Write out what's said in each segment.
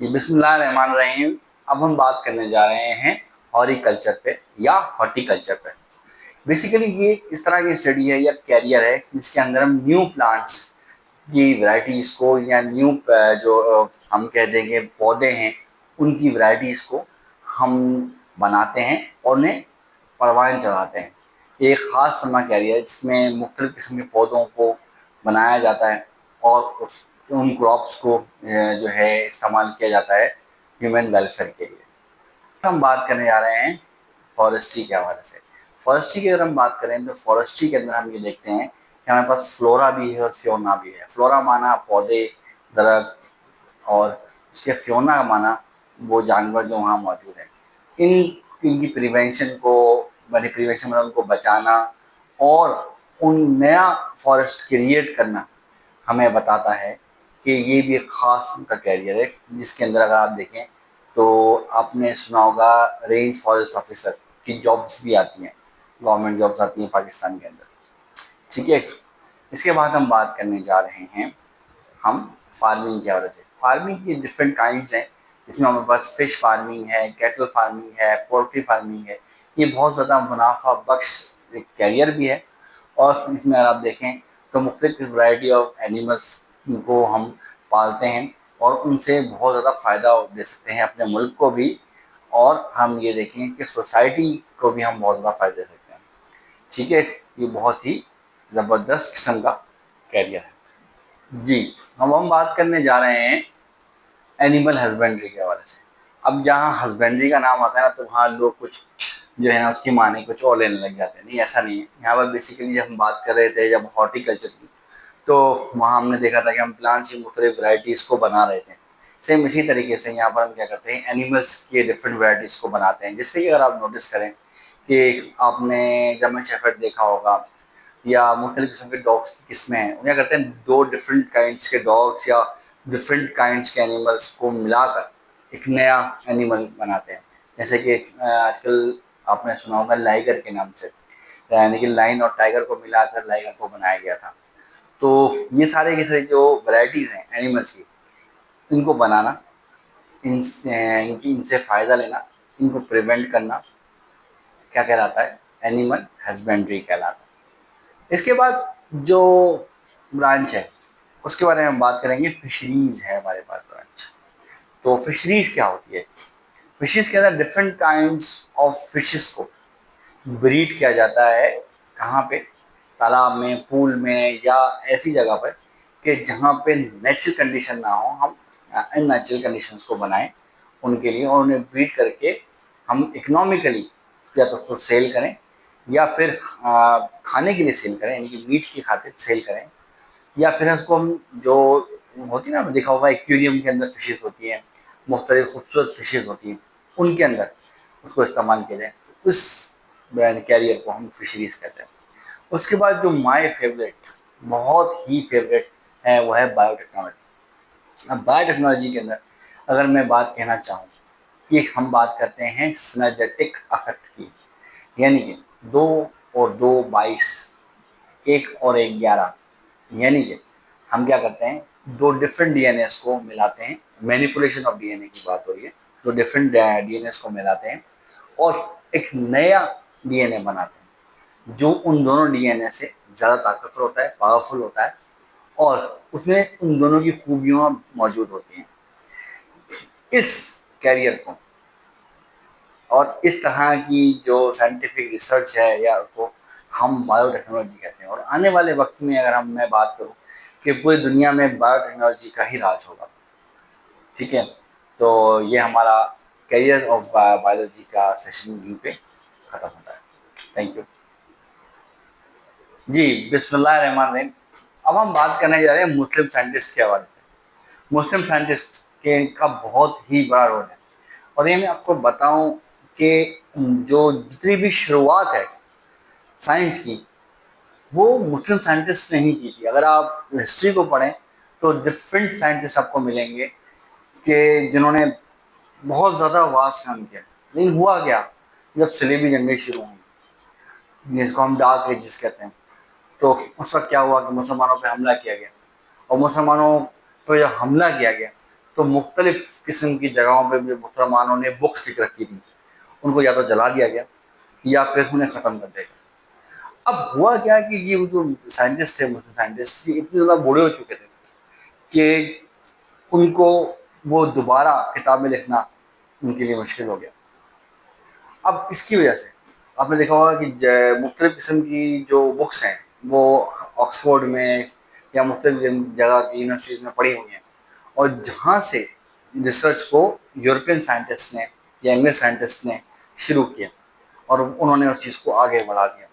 جی بسم اللہ الرحمن الرحیم. اب ہم بات کرنے جا رہے ہیں ہاریکلچر پہ یا ہارٹیکلچر پہ. بیسیکلی یہ اس طرح کی اسٹڈی ہے یا کیریئر ہے جس کے اندر ہم نیو پلانٹس کی ورائٹیز کو یا نیو جو ہم کہہ دیں گے پودے ہیں ان کی ورائٹیز کو ہم بناتے ہیں اور انہیں پروان چڑھاتے ہیں. یہ ایک خاص سما کیریئر ہے جس میں مختلف قسم کے پودوں کو بنایا جاتا ہے اور ان کراپس کو جو ہے استعمال کیا جاتا ہے ہیومن ویلفیئر کے لیے. ہم بات کرنے جا رہے ہیں فارسٹری کے حوالے سے. فارسٹری کی اگر ہم بات کریں تو فارسٹری کے اندر ہم یہ دیکھتے ہیں کہ ہمارے پاس فلورا بھی ہے اور فیونا بھی ہے. فلورا مانا پودے درخت اور اس کے فیونا کا مانا وہ جانور جو وہاں موجود ہیں. ان کی پریونشن کو پریونشن میں ان کو بچانا اور ان نیا فارسٹ کریٹ کرنا ہمیں بتاتا ہے کہ یہ بھی ایک خاص ان کا کیریئر ہے جس کے اندر اگر آپ دیکھیں تو آپ نے سنا ہوگا رینج فارسٹ آفیسر کی جابس بھی آتی ہیں, گورنمنٹ جابس آتی ہیں پاکستان کے اندر. ٹھیک ہے. اس کے بعد ہم بات کرنے جا رہے ہیں ہم فارمنگ کے حوالے سے. فارمنگ کی ڈفرینٹ کائنڈس ہیں جس میں ہمارے پاس فش فارمنگ ہے, کیٹل فارمنگ ہے, پولٹری فارمنگ ہے. یہ بہت زیادہ منافع بخش ایک کیریئر بھی ہے اور اس میں اگر آپ دیکھیں تو مختلف ورائٹی آف اینیملس کو ہم پالتے ہیں اور ان سے بہت زیادہ فائدہ دے سکتے ہیں اپنے ملک کو بھی, اور ہم یہ دیکھیں کہ سوسائٹی کو بھی ہم بہت زیادہ فائدہ دے سکتے ہیں. ٹھیک ہے. یہ بہت ہی زبردست قسم کا کیریئر ہے. جی ہم بات کرنے جا رہے ہیں اینیمل ہسبینڈری کے حوالے سے. اب جہاں ہسبینڈری کا نام آتا ہے نا تو وہاں لوگ کچھ جو ہے نا اس کی معنی کچھ اور لینے لگ جاتے ہیں. نہیں, ایسا نہیں ہے. یہاں پر بیسیکلی جب ہم بات کر رہے تھے جب ہارٹیکلچر کی تو وہاں ہم نے دیکھا تھا کہ ہم پلانٹس کی مختلف ورائٹیز کو بنا رہے تھے. سیم اسی طریقے سے یہاں پر ہم کیا کرتے ہیں اینیملس کے ڈفرینٹ ورائٹیز کو بناتے ہیں. جس سے کہ اگر آپ نوٹس کریں کہ آپ نے جرمن شیفرڈ دیکھا ہوگا یا مختلف قسم کے ڈاگس کی قسمیں ہیں, کیا کرتے ہیں دو ڈفرینٹ کائنڈس کے ڈاگس یا ڈفرینٹ کائنڈس کے اینیملس کو ملا کر ایک نیا اینیمل بناتے ہیں. جیسے کہ آج کل آپ نے سنا ہوگا لائگر کے نام سے, یعنی کہ لائن اور ٹائگر کو ملا کر لائگر کو بنایا گیا تھا. تو یہ سارے کے سارے جو ورائٹیز ہیں اینیملس کی ان کو بنانا, ان سے فائدہ لینا, ان کو پریونٹ کرنا کیا کہلاتا ہے, اینیمل ہسبینڈری کہلاتا ہے. اس کے بعد جو برانچ ہے اس کے بارے میں ہم بات کریں گے. فشریز ہے ہمارے پاس برانچ. تو فشریز کیا ہوتی ہے؟ فشیز کے اندر ڈفرینٹ کائنڈس آف فشز کو بریڈ کیا جاتا ہے. کہاں پہ؟ تالاب میں, پول میں یا ایسی جگہ پر کہ جہاں پہ نیچرل کنڈیشن نہ ہو, ہم ان نیچرل کنڈیشنز کو بنائیں ان کے لیے اور انہیں بریڈ کر کے ہم اکنامیکلی یا تو خود سیل کریں یا پھر کھانے کے لیے سیل کریں, یعنی کہ میٹ کی خاطر سیل کریں, یا پھر اس کو ہم جو ہوتی ہے نا دیکھا ہوگا ایکویریم کے اندر فشز ہوتی ہیں, مختلف خوبصورت فشز ہوتی ہیں, ان کے اندر اس کو استعمال کیا جائے. اس برانڈ کیریئر کو ہم فشریز کہتے ہیں. اس کے بعد جو مائی فیوریٹ, بہت ہی فیوریٹ ہے, وہ ہے بایو ٹیکنالوجی. اب بایو ٹیکنالوجی کے اندر اگر میں بات کہنا چاہوں کہ ہم بات کرتے ہیں سنرجیٹک افیکٹ کی, یعنی کہ 2 اور 2 22, 1 اور 1 11, یعنی کہ ہم کیا کرتے ہیں دو ڈفرینٹ ڈی این ایس کو ملاتے ہیں. مینیپولیشن آف ڈی این اے کی بات ہو رہی ہے. دو ڈفرینٹ ڈی این ایس کو ملاتے ہیں اور ایک نیا ڈی این اے بناتے ہیں جو ان دونوں ڈی این اے سے زیادہ طاقتور ہوتا ہے, پاورفل ہوتا ہے, اور اس میں ان دونوں کی خوبیاں موجود ہوتی ہیں. اس کیریئر کو اور اس طرح کی جو سائنٹیفک ریسرچ ہے یا کو ہم بایو ٹیکنالوجی کہتے ہیں. اور آنے والے وقت میں اگر میں بات کروں کہ پوری دنیا میں بایو ٹیکنالوجی کا ہی راج ہوگا. ٹھیک ہے. تو یہ ہمارا کیریئر آف بایولوجی کا سیشن یہیں پہ ختم ہوتا ہے. Thank you. جی بسم اللہ الرحمن الرحیم. اب ہم بات کرنے جا رہے ہیں مسلم سائنٹسٹ کے حوالے سے. مسلم سائنٹسٹ کا بہت ہی بڑا رول ہے, اور یہ میں آپ کو بتاؤں کہ جو جتنی بھی شروعات ہے سائنس کی وہ مسلم سائنٹسٹ نے ہی کی تھی. اگر آپ ہسٹری کو پڑھیں تو ڈفرینٹ سائنٹسٹ آپ کو ملیں گے کہ جنہوں نے بہت زیادہ واسٹ کام کیا. لیکن ہوا کیا, جب صلیبی جنگیں شروع ہوئیں جس کو ہم ڈارک ایجز کہتے ہیں, تو اس وقت کیا ہوا کہ مسلمانوں پہ حملہ کیا گیا, اور مسلمانوں پہ جب حملہ کیا گیا تو مختلف قسم کی جگہوں پہ جو محترمانوں نے بکس لکھ رکھی تھی ان کو یا تو جلا دیا گیا یا پھر انہیں ختم کر دیا گیا۔ اب ہوا کیا کہ یہ جو سائنٹسٹ تھے، مسلم سائنٹسٹ، یہ اتنے زیادہ بوڑھے ہو چکے تھے کہ ان کو وہ دوبارہ کتابیں لکھنا ان کے لیے مشکل ہو گیا۔ اب اس کی وجہ سے آپ نے دیکھا ہوگا کہ مختلف قسم کی جو بکس ہیں وہ آکسفورڈ میں یا مختلف جگہ کی یونیورسٹیز میں پڑھی ہوئی ہیں، اور جہاں سے ریسرچ کو یورپین سائنٹسٹ نے یا انگلش سائنٹسٹ نے شروع کیا اور انہوں نے اس چیز کو آگے بڑھا دیا۔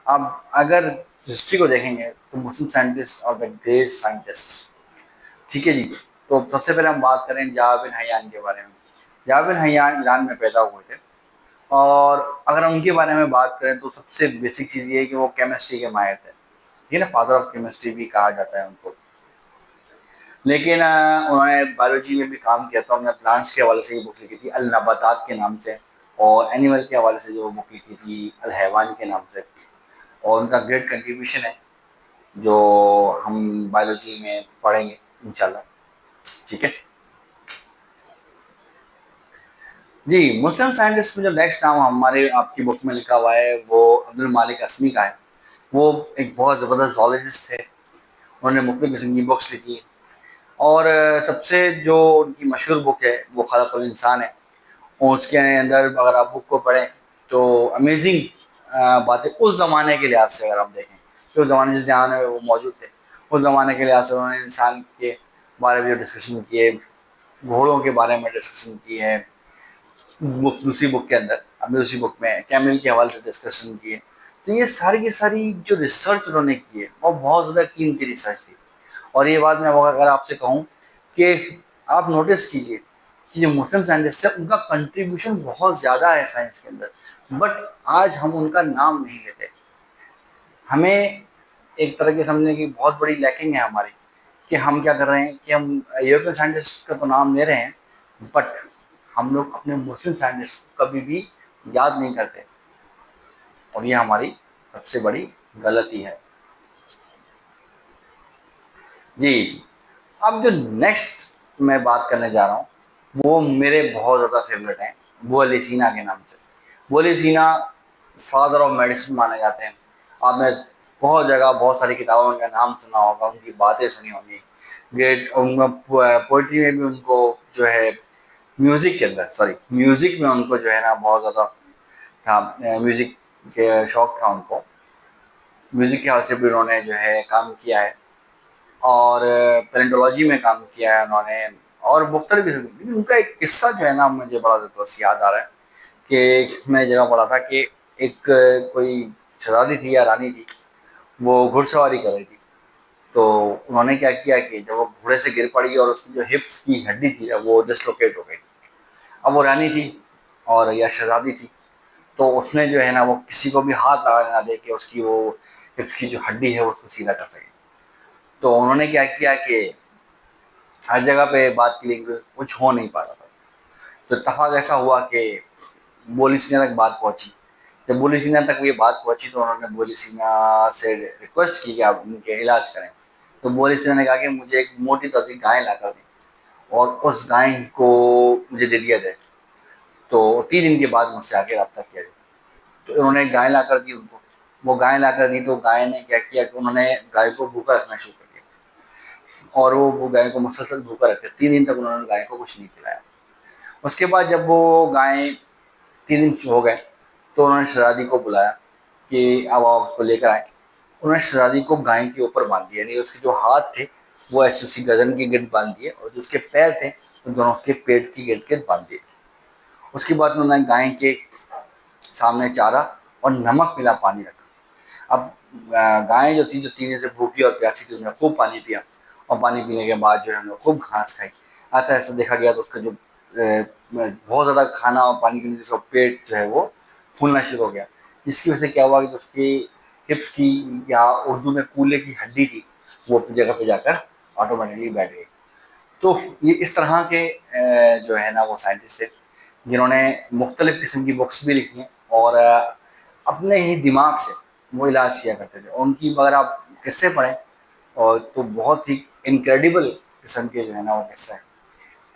اب اگر ہسٹری کو دیکھیں گے تو مسلم سائنٹسٹ اور دا گریٹ سائنٹسٹ، ٹھیک ہے جی۔ تو سب سے پہلے ہم بات کریں جابر بن حیان کے بارے میں۔ جابر بن حیان ایران میں پیدا ہوئے تھے، اور اگر ہم ان کے بارے میں بات کریں تو سب سے بیسک چیز یہ ہے کہ وہ کیمسٹری کے ماہر تھے، ٹھیک ہے نا، فادر آف کیمسٹری بھی کہا جاتا ہے ان کو۔ لیکن انہوں نے بایولوجی میں بھی کام کیا تھا، انہوں نے پلانٹس کے حوالے سے یہ بک لکھی تھی النباتات کے نام سے، اور اینیمل کے حوالے سے جو بک لکھی تھی الحیوان کے نام سے، اور ان کا گریٹ کنٹریبیوشن ہے جو ہم بایولوجی میں پڑھیں گے انشاءاللہ، ٹھیک ہے جی۔ مسلم سائنٹسٹ میں جو نیکسٹ نام ہمارے آپ کی بک میں لکھا ہوا ہے وہ عبد المالک اسمی کا ہے۔ وہ ایک بہت زبردست زولوجسٹ تھے، انہوں نے مختلف قسم کی بکس لکھی ہیں، اور سب سے جو ان کی مشہور بک ہے وہ خلق الانسان ہے، اور اس کے اندر اگر آپ بک کو پڑھیں تو امیزنگ باتیں اس زمانے کے لحاظ سے اگر آپ دیکھیں کہ اس زمانے جس زمانے میں وہ موجود تھے اس زمانے کے لحاظ سے انہوں نے انسان کے بارے میں جو ڈسکشن کی ہے، گھوڑوں کے بارے میں ڈسکشن کی ہے، دوسری بک کے اندر ہم نے دوسری بک میں کیمل کے حوالے سے ڈسکشن کی ہے۔ تو یہ ساری کی ساری جو ریسرچ انہوں نے کی ہے وہ بہت زیادہ قیمتی ریسرچ تھی، اور یہ بات میں اگر آپ سے کہوں کہ آپ نوٹس کیجئے کہ جو مسلم سائنٹسٹ ہے ان کا کنٹریبیوشن بہت زیادہ ہے سائنس کے اندر، بٹ آج ہم ان کا نام نہیں لیتے۔ ہمیں ایک طرح کے سمجھنے کی بہت بڑی لیکنگ ہے ہماری کہ ہم کیا کر رہے ہیں کہ ہم یورپین سائنٹسٹ کا تو نام لے رہے ہیں، بٹ ہم لوگ اپنے مسلم سائنٹسٹ کو کبھی بھی یاد نہیں کرتے، اور یہ ہماری سب سے بڑی غلطی ہے جی۔ اب جو نیکسٹ میں بات کرنے جا رہا ہوں وہ میرے بہت زیادہ فیوریٹ ہیں، وہ علی سینا کے نام سے۔ وہ علی سینا فادر آف میڈیسن مانے جاتے ہیں۔ آپ نے بہت جگہ بہت ساری کتابوں میں ان کا نام سنا ہوگا، ان کی باتیں سنی ہوں گی، گریٹ، ان میں پوئٹری میں بھی ان کو جو ہے میوزک کے اندر، میوزک میں ان کو جو ہے نا بہت زیادہ تھا، میوزک کے شوق تھا ان کو، میوزک کے حوالے سے بھی انہوں نے جو ہے کام کیا ہے، اور پیلنٹولوجی میں کام کیا ہے انہوں نے، اور مختلف ان کا ایک قصہ جو ہے نا مجھے بڑا زبردست یاد آ رہا ہے کہ میں جگہ پڑھا تھا کہ ایک کوئی شہزادی تھی یا رانی تھی، وہ گھڑ سواری کر رہی تھی، تو انہوں نے کیا کیا کہ جب وہ گھوڑے سے گر پڑی اور اس کی جو ہپس کی ہڈی تھی وہ ڈسلوکیٹ ہو گئی۔ اب وہ رانی تھی اور یا شہزادی تھی، تو اس نے جو ہے نا وہ کسی کو بھی ہاتھ لگانے نہ دے کہ اس کی وہ ہپس کی جو ہڈی ہے وہ اس کو سیدھا کر سکے۔ تو انہوں نے کیا کیا کہ ہر جگہ پہ بات کی، لیکن کچھ ہو نہیں پا رہا تھا۔ تو اتفاق ایسا ہوا کہ بولی سینا تک بات پہنچی۔ جب بولی سینا تک یہ بات پہنچی تو انہوں نے بولی سینا سے ریکویسٹ کی کہ آپ ان کے علاج کریں۔ تو بولی سینا نے کہا کہ مجھے ایک موٹی توتی گائے لا کر دیں اور اس گائے کو مجھے دے دیا جائے، تو 3 دن کے بعد مجھ سے آ کے رابطہ کیا جائے۔ تو انہوں نے گائے لا کر دی ان کو، وہ گائے لا کر دی تو گائے نے کیا کیا کہ انہوں نے گائے کو بھوکا رکھنا شروع کر دیا، اور وہ گائے کو مسلسل بھوکا رکھتے، 3 دن تک انہوں نے گائے کو کچھ نہیں کھلایا۔ اس کے بعد جب وہ گائیں 3 دن ہو گئے تو انہوں نے شہزادی کو بلایا کہ اب آپ اس کو لے کر آئیں۔ انہوں نے شہزادی کو گائے کے اوپر باندھ دیا، یعنی اس کے جو ہاتھ تھے وہ ایسے اسی گردن کے گرد باندھ دیے، اور جو اس کے پیر تھے وہ دونوں اس کے پیٹ کی گرد گرد باندھ دیے۔ اس کے بعد انہوں نے گائے کے سامنے چارہ اور نمک ملا پانی رکھا۔ اب گائیں جو تھی جو 3 دن سے بھوکی اور پیاسی تھی، انہوں نے خوب پانی پیا، اور پانی پینے کے بعد جو ہے انہوں نے خوب گھاس کھائی۔ ایسا ایسا دیکھا گیا تو اس کا جو بہت زیادہ کھانا اور پانی پینے سے اس کا پیٹ جو ہے وہ پھولنا شروع ہو گیا، جس کی وجہ سے کیا ہوا کہ اس کی ہپس کی یا اردو میں کولے کی ہڈی تھی وہ اپنی جگہ پہ جا کر آٹومیٹکلی بیٹھ گئی۔ تو یہ اس طرح کے جو ہے نا وہ سائنٹسٹ تھے جنہوں نے مختلف قسم کی بکس بھی لکھی ہیں، اور اپنے ہی دماغ سے وہ علاج کیا کرتے تھے۔ ان کی اگر آپ قصے پڑھیں اور تو بہت ہی انکریڈیبل قسم کے جو ہے نا وہ قصے ہیں۔